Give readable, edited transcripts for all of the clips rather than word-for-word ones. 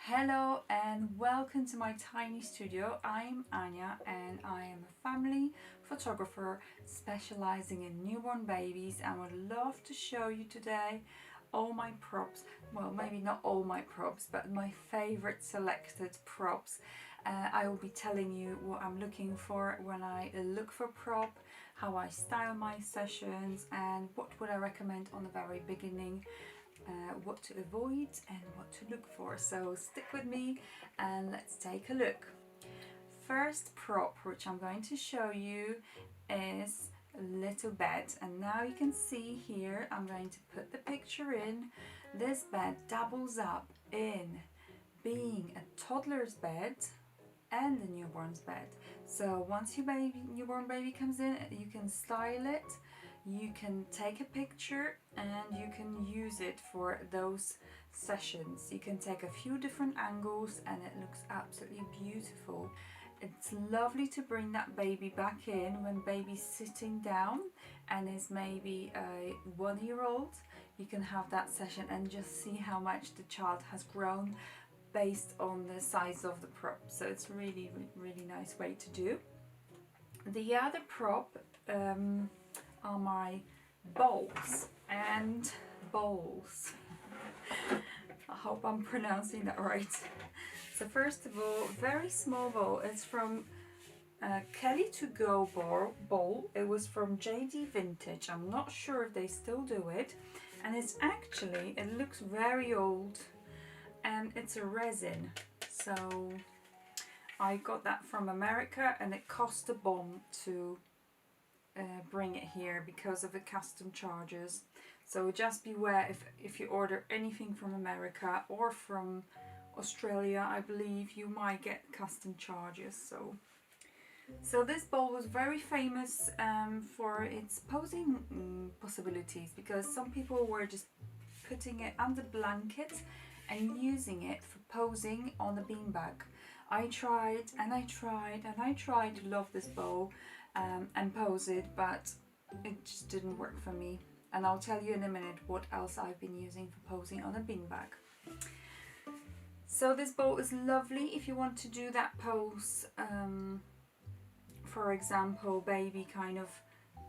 Hello and welcome to my tiny studio. I'm Ania and I am a family photographer specializing in newborn babies and would love to show you today all my props. Well, maybe not all my props, but my favorite selected props. I will be telling you what I'm looking for when I look for prop, how I style my sessions, and what would I recommend on the very beginning. What to avoid and what to look for. So stick with me and let's take a look. First prop which I'm going to show you is a little bed, and now you can see here I'm going to put the picture in. This bed doubles up in being a toddler's bed and a newborn's bed. So once your newborn baby comes in, you can style it, you can take a picture, and you can use it for those sessions. You can take a few different angles and it looks absolutely beautiful. It's lovely to bring that baby back in when baby's sitting down and is maybe a 1-year-old. You can have that session and just see how much the child has grown based on the size of the prop. So it's really nice way to do. The other prop are my bowls and bowls. I hope I'm pronouncing that right. So first of all, very small bowl. It's from Kelly to Go bowl. It was from JD Vintage. I'm not sure if they still do it, and it's actually, it looks very old and it's a resin. So I got that from America and it cost a bomb to bring it here because of the custom charges. So just beware if you order anything from America or from Australia, I believe you might get custom charges. So this bowl was very famous for its posing possibilities, because some people were just putting it under blankets and using it for posing on a beanbag. I tried and I tried and I tried to love this bowl and pose it, but it just didn't work for me. And I'll tell you in a minute what else I've been using for posing on a beanbag. So this bowl is lovely if you want to do that pose. For example, baby kind of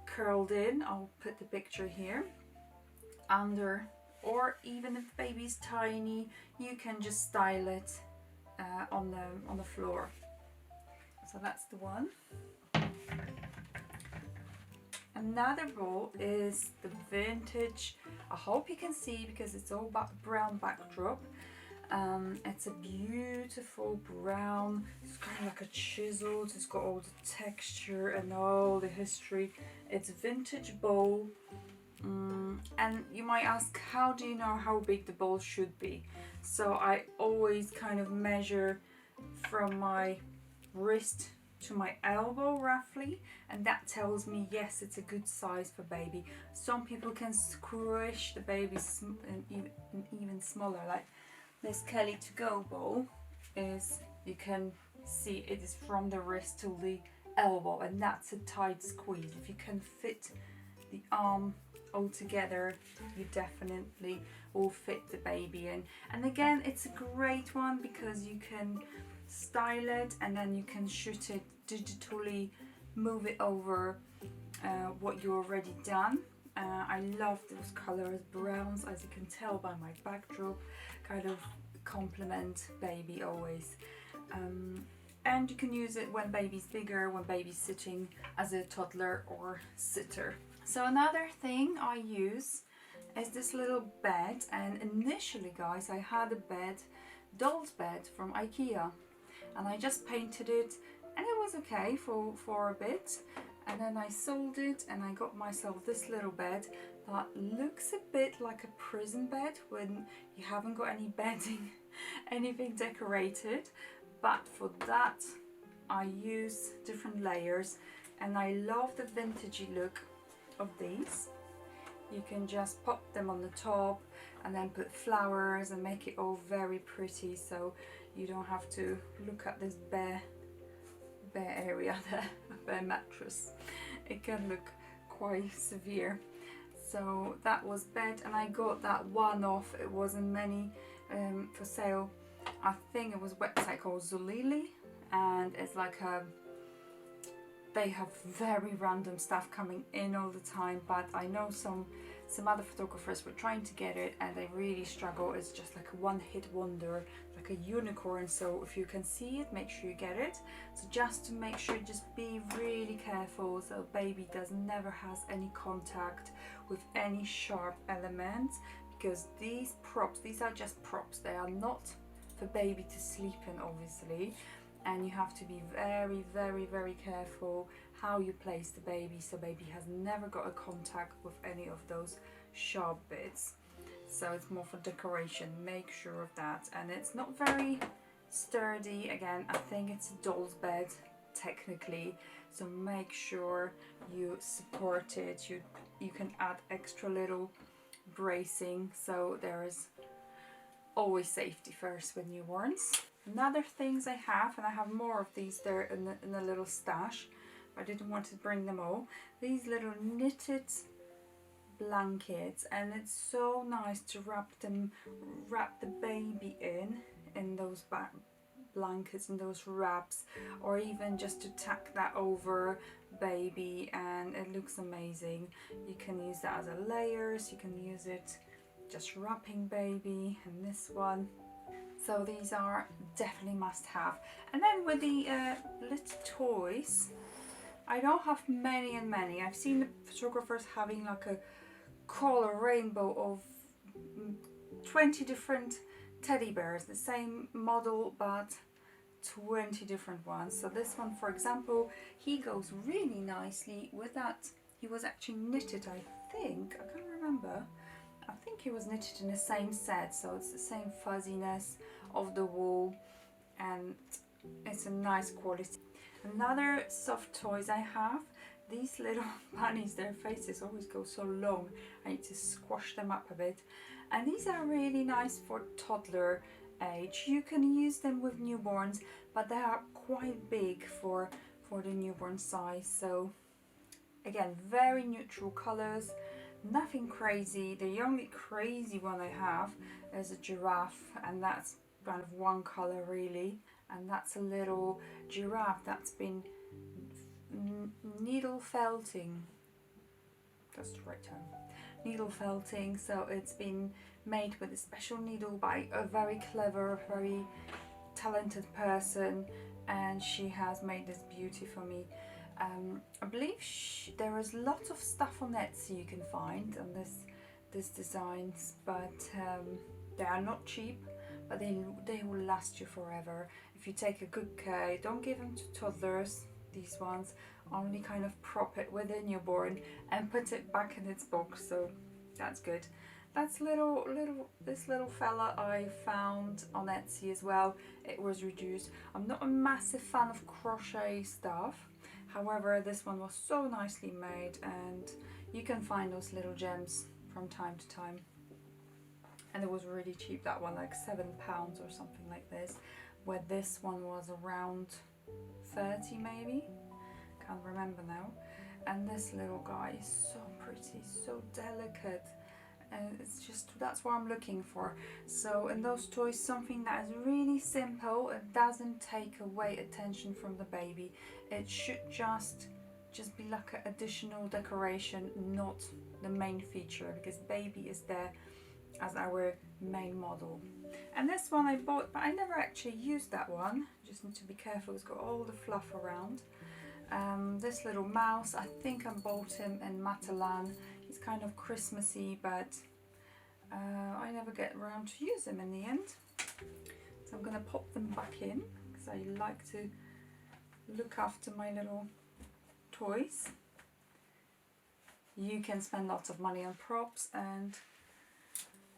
curled in. I'll put the picture here. Under, or even if baby's tiny, you can just style it on the floor. So that's the one. Another bowl is the vintage. I hope you can see because it's all brown backdrop. It's a beautiful brown. It's kind of like a chiseled. It's got all the texture and all the history. It's a vintage bowl. And you might ask, how do you know how big the bowl should be? So I always kind of measure from my wrist to my elbow roughly, and that tells me yes, it's a good size for baby. Some people can squish the baby even smaller, like this Kelly to Go bowl is, you can see it is from the wrist to the elbow, and that's a tight squeeze. If you can fit the arm all together, you definitely will fit the baby in. And again, it's a great one because you can style it and then you can shoot it digitally, move it over what you already done. I love those colors, browns, as you can tell by my backdrop, kind of complement baby always. And you can use it when baby's bigger, when baby's sitting as a toddler or sitter. So another thing I use is this little bed, and initially guys I had a bed, doll's bed from IKEA, and I just painted it and it was okay for a bit, and then I sold it and I got myself this little bed that looks a bit like a prison bed when you haven't got any bedding, anything decorated. But for that I use different layers, and I love the vintagey look of these. You can just pop them on the top and then put flowers and make it all very pretty, so you don't have to look at this bare area there, a bare mattress. It can look quite severe. So that was bed, and I got that one off. It wasn't many for sale. I think it was a website called Zulily, and it's like they have very random stuff coming in all the time, but I know some other photographers were trying to get it and they really struggle. It's just like a one-hit wonder, like a unicorn. So if you can see it, make sure you get it. So just to make sure, just be really careful so baby never has any contact with any sharp elements, because these props, these are just props. They are not for baby to sleep in, obviously, and you have to be very, very, very careful how you place the baby so baby has never got a contact with any of those sharp bits. So it's more for decoration, make sure of that. And it's not very sturdy. Again, I think it's a doll's bed technically, so make sure you support it. You can add extra little bracing, so there is always safety first with newborns. Another things I have, and I have more of these there in a little stash, I didn't want to bring them all. These little knitted blankets, and it's so nice to wrap the baby in those blankets and those wraps, or even just to tack that over baby, and it looks amazing. You can use that as a layers, you can use it just wrapping baby, and this one. So these are definitely must have. And then with the little toys, I don't have many and many. I've seen the photographers having like a color rainbow of 20 different teddy bears, the same model but 20 different ones. So this one, for example, he goes really nicely with that. He was actually knitted, I think, I can't remember. I think he was knitted in the same set, so it's the same fuzziness of the wool, and it's a nice quality. Another soft toys I have, these little bunnies, their faces always go so long, I need to squash them up a bit, and these are really nice for toddler age. You can use them with newborns, but they are quite big for the newborn size. So again, very neutral colors, nothing crazy. The only crazy one I have is a giraffe, and that's kind of one color really, and that's a little giraffe that's been needle felting. That's the right term. Needle felting. So it's been made with a special needle by a very clever, very talented person, and she has made this beauty for me. I believe there is lots of stuff on Etsy you can find on this designs, but they are not cheap, but they will last you forever if you take a good care. Don't give them to toddlers, these ones. Only kind of prop it with a newborn and put it back in its box, so that's good. That's this little fella I found on Etsy as well. It was reduced. I'm not a massive fan of crochet stuff, however this one was so nicely made, and you can find those little gems from time to time, and it was really cheap. That one, like £7 or something like this, where this one was around 30 maybe, can't remember now. And this little guy is so pretty, so delicate, and it's just, that's what I'm looking for. So in those toys, something that is really simple, it doesn't take away attention from the baby. It should just be like an additional decoration, not the main feature, because baby is there as our main model. And this one I bought, but I never actually used that one. Just need to be careful, it's got all the fluff around. This little mouse, I think I bought him in Matalan. He's kind of Christmassy, but I never get around to use them in the end. So I'm going to pop them back in, because I like to look after my little toys. You can spend lots of money on props, and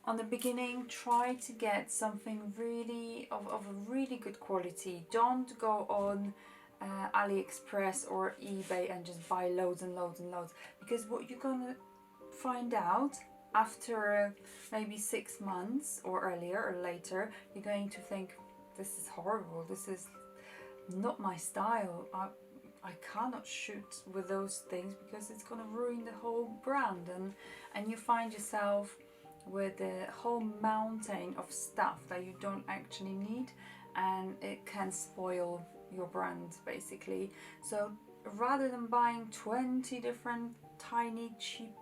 on the beginning try to get something really of a really good quality. Don't go on AliExpress or eBay and just buy loads and loads and loads, because what you're gonna find out after maybe 6 months or earlier or later, you're going to think, this is horrible, this is not my style, I cannot shoot with those things because it's gonna ruin the whole brand, and you find yourself with a whole mountain of stuff that you don't actually need, and it can spoil your brand basically. So rather than buying 20 different tiny cheap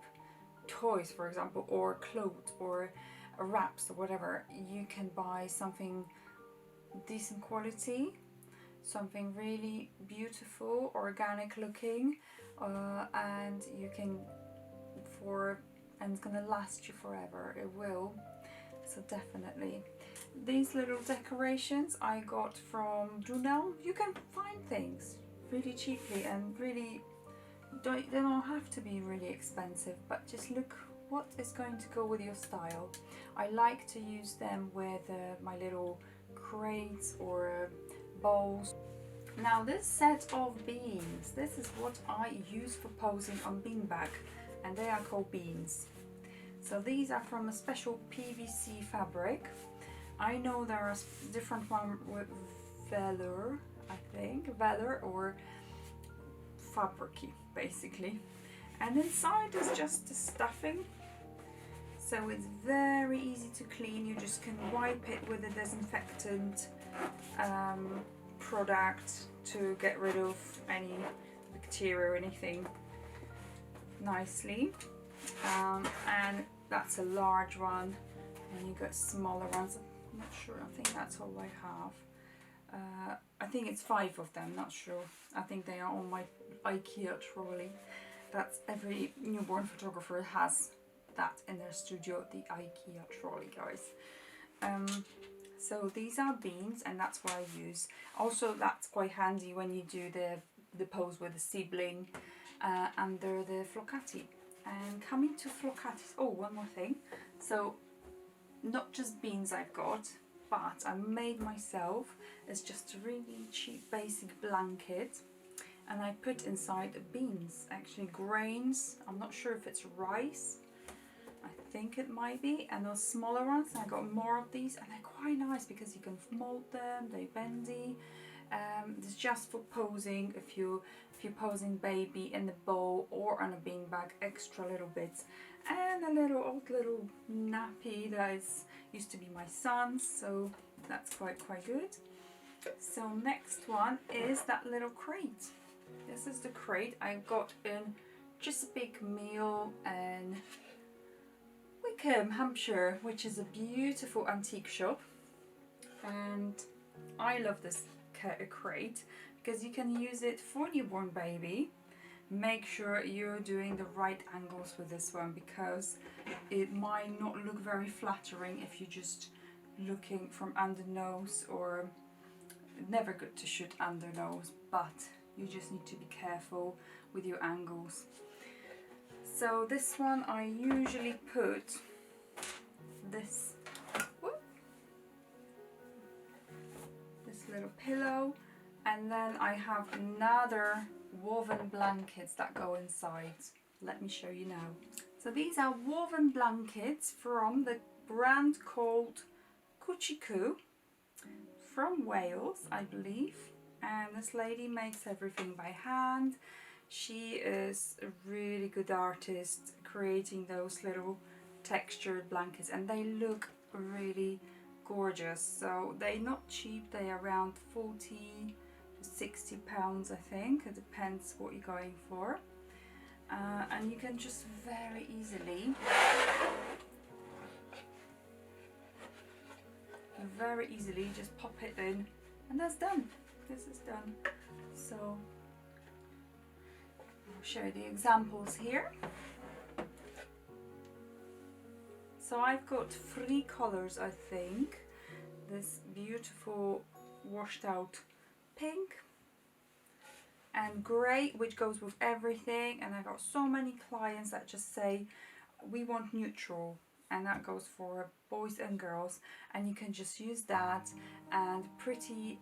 toys, for example, or clothes or wraps or whatever, you can buy something decent quality, something really beautiful, organic looking, and you can and it's gonna last you forever. It will. So definitely. These little decorations I got from Brunel. You can find things really cheaply, and really they don't have to be really expensive, but just look what is going to go with your style. I like to use them with my little crates or bowls. Now this set of beans, this is what I use for posing on beanbag, and they are called beans. So these are from a special PVC fabric. I know there are different ones with velour, I think, velour or fabricy basically. And inside is just the stuffing. So it's very easy to clean. You just can wipe it with a disinfectant product to get rid of any bacteria or anything nicely. And that's a large one, and you got smaller ones. I'm not sure, I think that's all I have. I think it's 5 of them, not sure. I think they are on my IKEA trolley. That's every newborn photographer has that in their studio, the IKEA trolley, guys. So these are beans, and that's what I use. Also, that's quite handy when you do the pose with the sibling under the Flokati. And coming to Flokati, oh, one more thing. So not just beans I've got, but I made myself. It's just a really cheap basic blanket, and I put inside beans, actually grains. I'm not sure if it's rice. I think it might be. And those smaller ones, I got more of these, and they're quite nice because you can mold them. They're bendy. It's just for posing. If you're posing baby in the bowl or on a beanbag, extra little bits. And a little little nappy that used to be my son's, so that's quite good. So next one is that little crate. This is the crate I got in Chesapeake Mill and Wickham, Hampshire, which is a beautiful antique shop, and I love this crate because you can use it for newborn baby. Make sure you're doing the right angles with this one, because it might not look very flattering if you're just looking from under nose, or never good to shoot under nose, but you just need to be careful with your angles. So this one I usually put this little pillow, and then I have another woven blankets that go inside. Let me show you now. So these are woven blankets from the brand called Cuchiku from Wales, I believe, and this lady makes everything by hand. She is a really good artist creating those little textured blankets, and they look really gorgeous. So they're not cheap, they're around 40 to 60 pounds, I think. It depends what you're going for. And you can just very easily just pop it in, and that's done. This is done. So I'll show you the examples here. So I've got 3 colors, I think. This beautiful washed out pink and grey, which goes with everything. And I got so many clients that just say we want neutral, and that goes for boys and girls, and you can just use that and pretty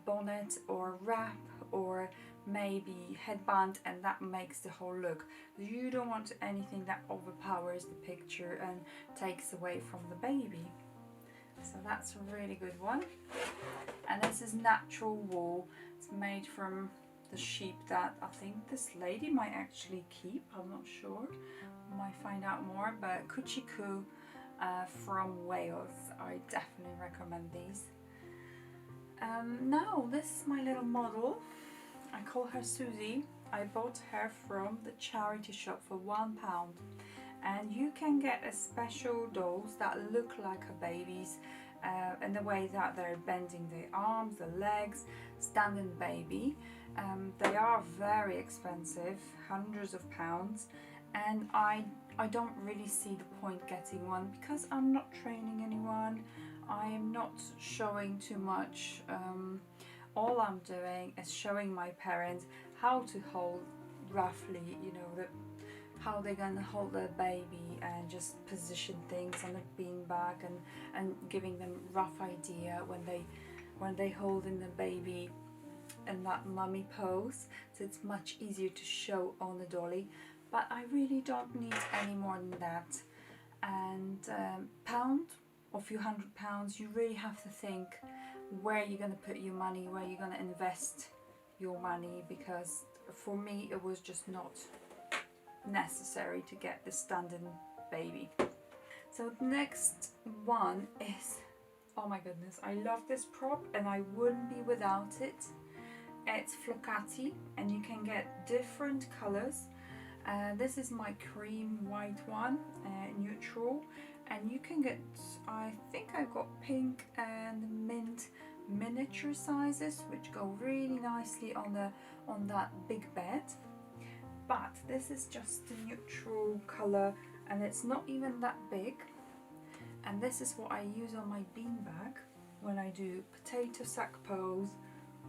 bonnet or wrap or maybe headband, and that makes the whole look. You don't want anything that overpowers the picture and takes away from the baby. So that's a really good one. And this is natural wool. It's made from the sheep that I think this lady might actually keep. I'm not sure, might find out more, but Kuchiku from Wales. I definitely recommend these. Now this is my little model. I call her Susie. I bought her from the charity shop for £1, and you can get a special dolls that look like a baby's in the way that they're bending the arms, the legs, standing baby. They are very expensive, hundreds of pounds, and I don't really see the point getting one because I'm not training anyone. I am not showing too much. All I'm doing is showing my parents how to hold roughly, you know, how they're gonna hold their baby and just position things on the beanbag and giving them rough idea when they holding the baby in that mummy pose, so it's much easier to show on the dolly. But I really don't need any more than that. And pound or few £100, you really have to think where you're going to put your money, where you're going to invest your money, because for me it was just not necessary to get the standing baby. So the next one is, oh my goodness, I love this prop and I wouldn't be without it. It's Flokati, and you can get different colors. This is my cream white one, neutral, and you can get, I think I've got pink and mint miniature sizes, which go really nicely on that big bed. But this is just the neutral color, and it's not even that big. And this is what I use on my beanbag when I do potato sack pose,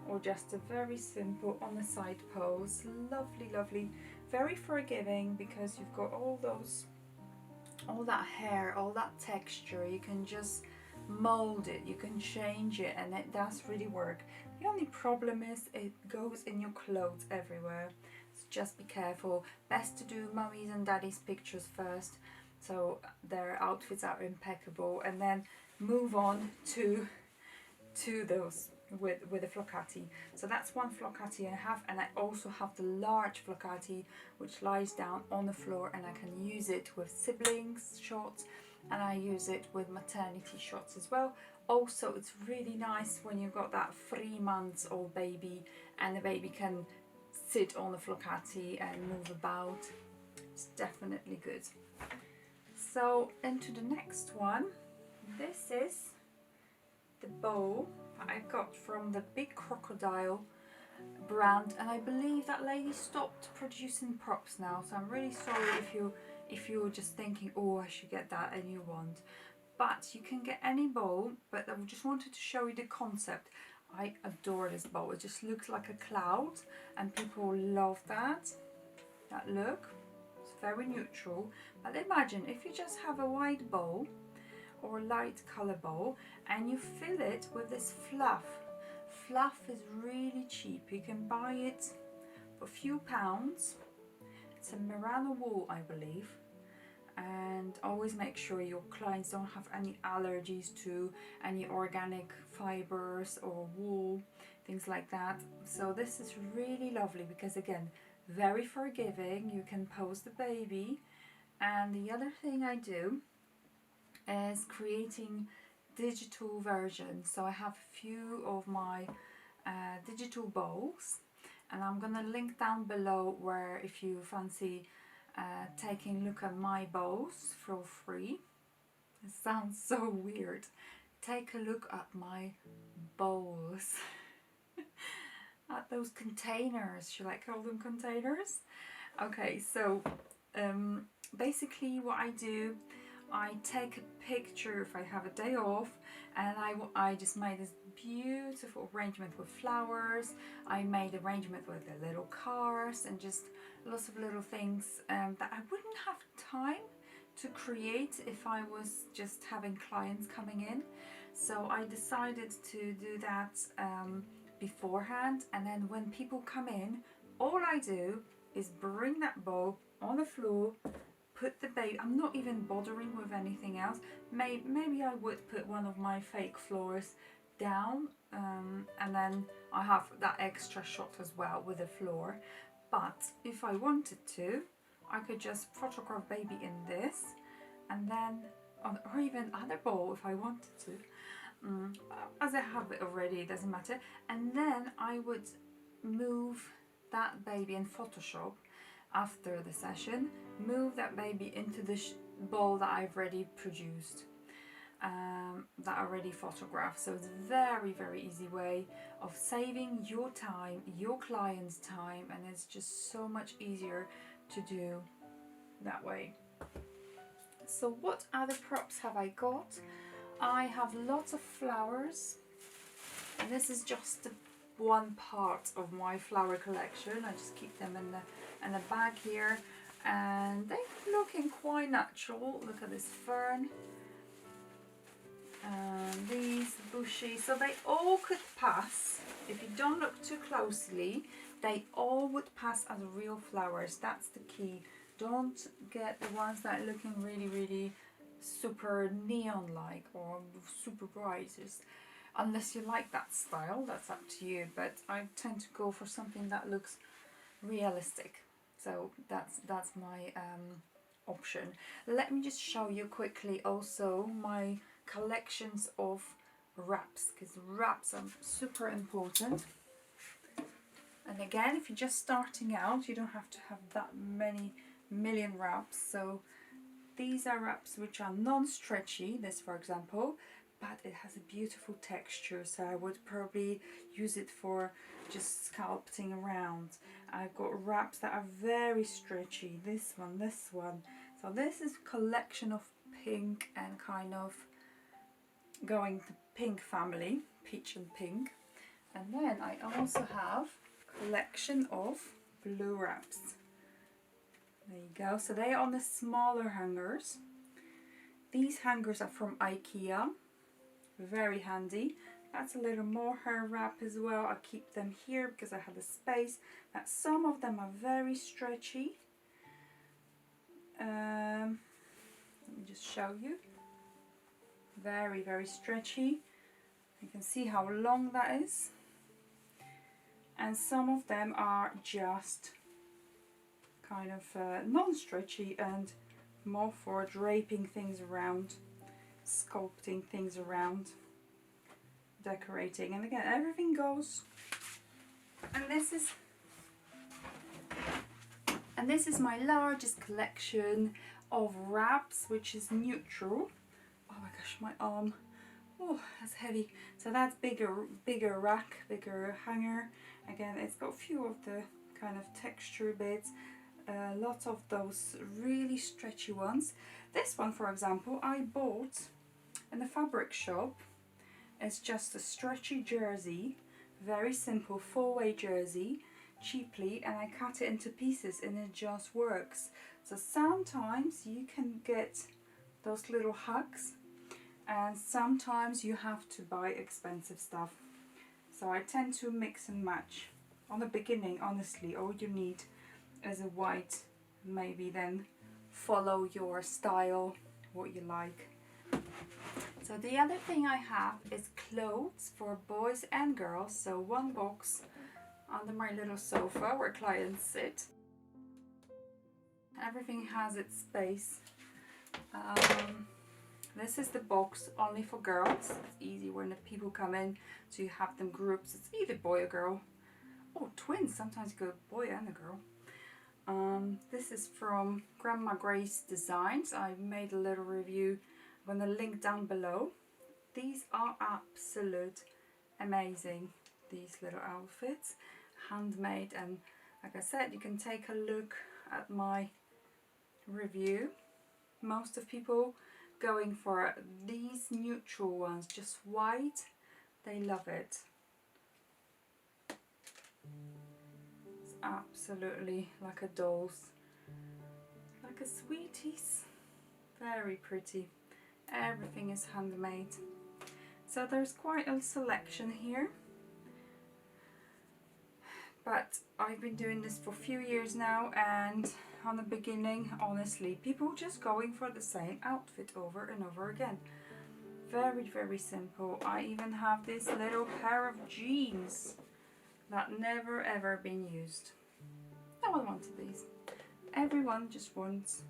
or just a very simple on the side pose. Lovely, lovely, very forgiving, because you've got all that hair, all that texture. You can just mold it, you can change it, and it does really work. The only problem is it goes in your clothes everywhere, so just be careful. Best to do mummies and daddies pictures first, so their outfits are impeccable, and then move on to those with the Flokati. So that's one Flokati I have, and I also have the large Flokati, which lies down on the floor, and I can use it with siblings shots, and I use it with maternity shots as well. Also, it's really nice when you've got that 3 months old baby and the baby can sit on the Flokati and move about. It's definitely good. So into the next one. This is the bow I got from the big Crocodile brand, and I believe that lady stopped producing props now, so I'm really sorry if you're just thinking, oh, I should get that and you want. But you can get any bow, but I just wanted to show you the concept. I adore this bow. It just looks like a cloud, and people love that look. It's very neutral, but imagine if you just have a white bow or light color bow and you fill it with this fluff. Fluff is really cheap. You can buy it for a few pounds. It's a merino wool, I believe, and always make sure your clients don't have any allergies to any organic fibers or wool, things like that. So this is really lovely because, again, very forgiving. You can pose the baby. And the other thing I do is creating digital versions. So I have a few of my digital bows, and I'm gonna link down below where if you fancy taking a look at my bows for free. It sounds so weird. Take a look at my bowls. At those containers, should I call them containers? Okay, so basically what I do, I take a picture if I have a day off, and I just made this beautiful arrangement with flowers. I made arrangement with the little cars and just lots of little things that I wouldn't have time to create if I was just having clients coming in. So I decided to do that beforehand, and then when people come in, all I do is bring that bow on the floor, put the baby. I'm not even bothering with anything else. Maybe I would put one of my fake flowers down, and then I have that extra shot as well with the floor. But if I wanted to, I could just photograph baby in this, and then or even other bowl if I wanted to. As I have it already, it doesn't matter. And then I would move that baby in Photoshop after the session, move that baby into the bowl that I've already produced, that I already photographed. So it's a very, very easy way of saving your time, your client's time, and it's just so much easier to do that way. So what other props have I got? I have lots of flowers, and this is just one part of my flower collection. I just keep them in a bag here, and they're looking quite natural. Look at this fern, and these bushy. So they all could pass, if you don't look too closely, they all would pass as real flowers. That's the key. Don't get the ones that are looking really, really super neon like or super bright. Just unless you like that style, that's up to you, but I tend to go for something that looks realistic. So that's my option. Let me just show you quickly also my collections of wraps, because wraps are super important. And again, if you're just starting out, you don't have to have that many million wraps. So these are wraps which are non-stretchy, this for example, but it has a beautiful texture, so I would probably use it for just sculpting around. I've got wraps that are very stretchy, this one. So this is a collection of pink and kind of going to pink family, peach and pink. And then I also have a collection of blue wraps. There you go. So they are on the smaller hangers. These hangers are from IKEA. Very handy. That's a little mohair wrap as well. I keep them here because I have the space. But some of them are very stretchy. Let me just show you. Very, very stretchy. You can see how long that is. And some of them are just kind of non-stretchy and more for draping things around, sculpting things around, decorating. And again, everything goes. And this is my largest collection of wraps, which is neutral. Oh my gosh, my arm. Oh, that's heavy. So that's bigger rack, bigger hanger. Again, it's got a few of the kind of texture bits. Lots of those really stretchy ones. This one, for example, I bought in the fabric shop. It's just a stretchy jersey, very simple 4-way jersey, cheaply, and I cut it into pieces and it just works. So sometimes you can get those little hugs, and sometimes you have to buy expensive stuff. So I tend to mix and match. On the beginning, honestly, all you need is a white, maybe then follow your style, what you like. So the other thing I have is clothes for boys and girls. So one box under my little sofa where clients sit. Everything has its space. This is the box only for girls. It's easy when the people come in, so you have them groups. It's either boy or girl. Oh, twins, sometimes you go boy and a girl. This is from Grandma Grace Designs. I made a little review. I'm going to link down below. These are absolute amazing, these little outfits, handmade, and like I said, you can take a look at my review. Most of people going for these neutral ones, just white, they love it. It's absolutely like a doll's, like a sweetie's. Very pretty. Everything is handmade. So there's quite a selection here. But I've been doing this for a few years now, and on the beginning, honestly, people just going for the same outfit over and over again. very simple. I even have this little pair of jeans that never ever been used. No one wanted these. Everyone just wants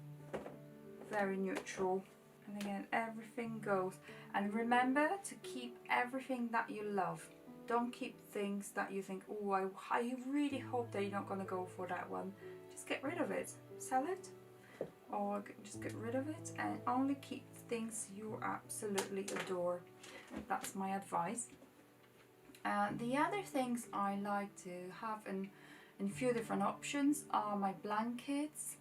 very neutral. And again, everything goes. And remember to keep everything that you love. Don't keep things that you think, oh, I really hope that you're not going to go for that one. Just get rid of it. Sell it. Or just get rid of it and only keep things you absolutely adore. That's my advice. The other things I like to have in a few different options are my blankets.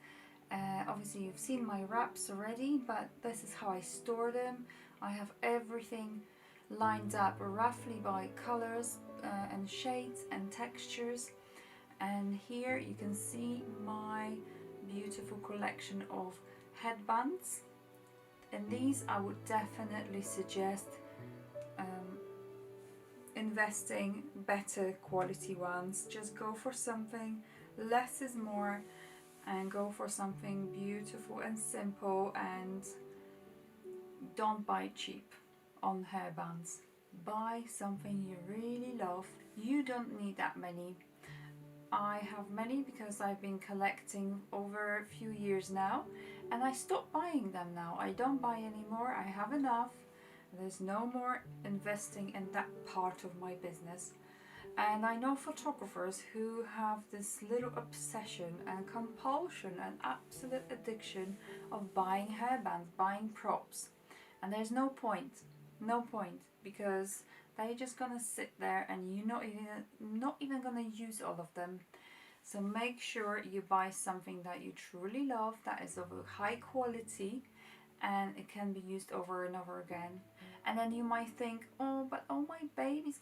Obviously you've seen my wraps already, but this is how I store them. I have everything lined up roughly by colors and shades and textures. And here you can see my beautiful collection of headbands. And these I would definitely suggest investing better quality ones. Just go for something, less is more, and go for something beautiful and simple, and don't buy cheap on hairbands. Buy something you really love. You don't need that many. I have many because I've been collecting over a few years now, and I stopped buying them now. I don't buy anymore. I have enough. There's no more investing in that part of my business. And I know photographers who have this little obsession and compulsion and absolute addiction of buying hairbands, buying props. And there's no point, because they're just gonna sit there and you're not even gonna use all of them. So make sure you buy something that you truly love, that is of a high quality, and it can be used over and over again. And then you might think, oh, but all the baby's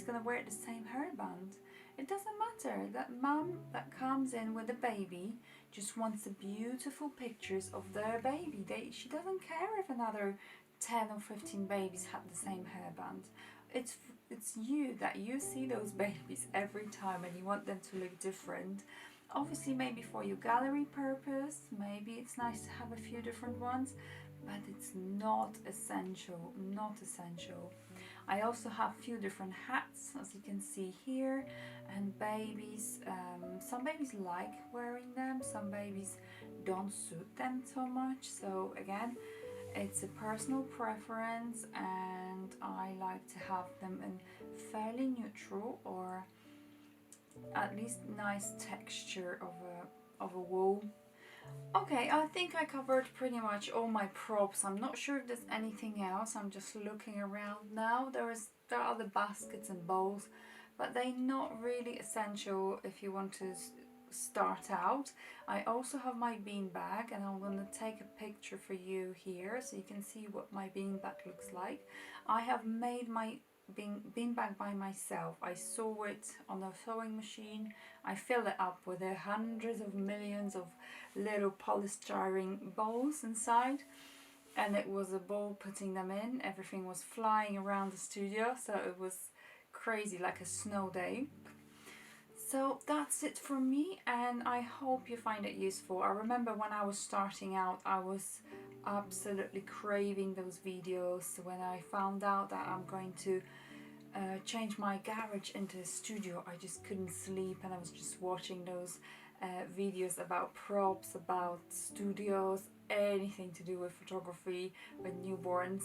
gonna wear the same hairband. It doesn't matter. That mum that comes in with a baby just wants the beautiful pictures of their baby. She doesn't care if another 10 or 15 babies have the same hairband. It's you that you see those babies every time and you want them to look different. Obviously maybe for your gallery purpose, maybe it's nice to have a few different ones, but it's not essential, I also have a few different hats, as you can see here, and babies, some babies like wearing them, some babies don't suit them so much. So again, it's a personal preference, and I like to have them in fairly neutral or at least nice texture of a wool. Okay, I think I covered pretty much all my props. I'm not sure if there's anything else. I'm just looking around now. There are the baskets and bowls, but they're not really essential if you want to start out. I also have my bean bag, and I'm going to take a picture for you here so you can see what my bean bag looks like. I have made my bean bag by myself. I sew it on a sewing machine. I fill it up with hundreds of millions of little polystyrene balls inside, and it was a ball putting them in. Everything was flying around the studio, so it was crazy, like a snow day. So that's it from me, and I hope you find it useful. I remember when I was starting out, I was absolutely craving those videos. When I found out that I'm going to change my garage into a studio, I just couldn't sleep, and I was just watching those videos about props, about studios, anything to do with photography, with newborns.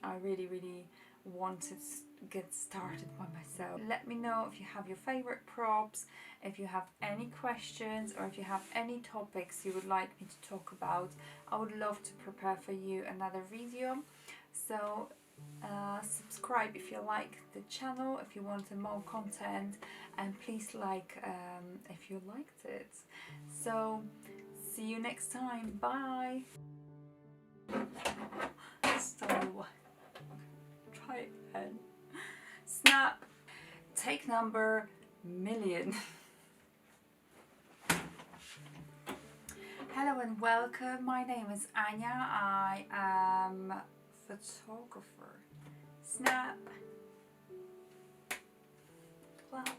I really wanted to get started by myself. Let me know if you have your favorite props, if you have any questions, or if you have any topics you would like me to talk about. I would love to prepare for you another video. So subscribe if you like the channel, if you want more content, and please like if you liked it. So see you next time. Bye. So try again. Snap. Take number million. Hello and welcome. My name is Ania. I am a photographer. Snap. Clap.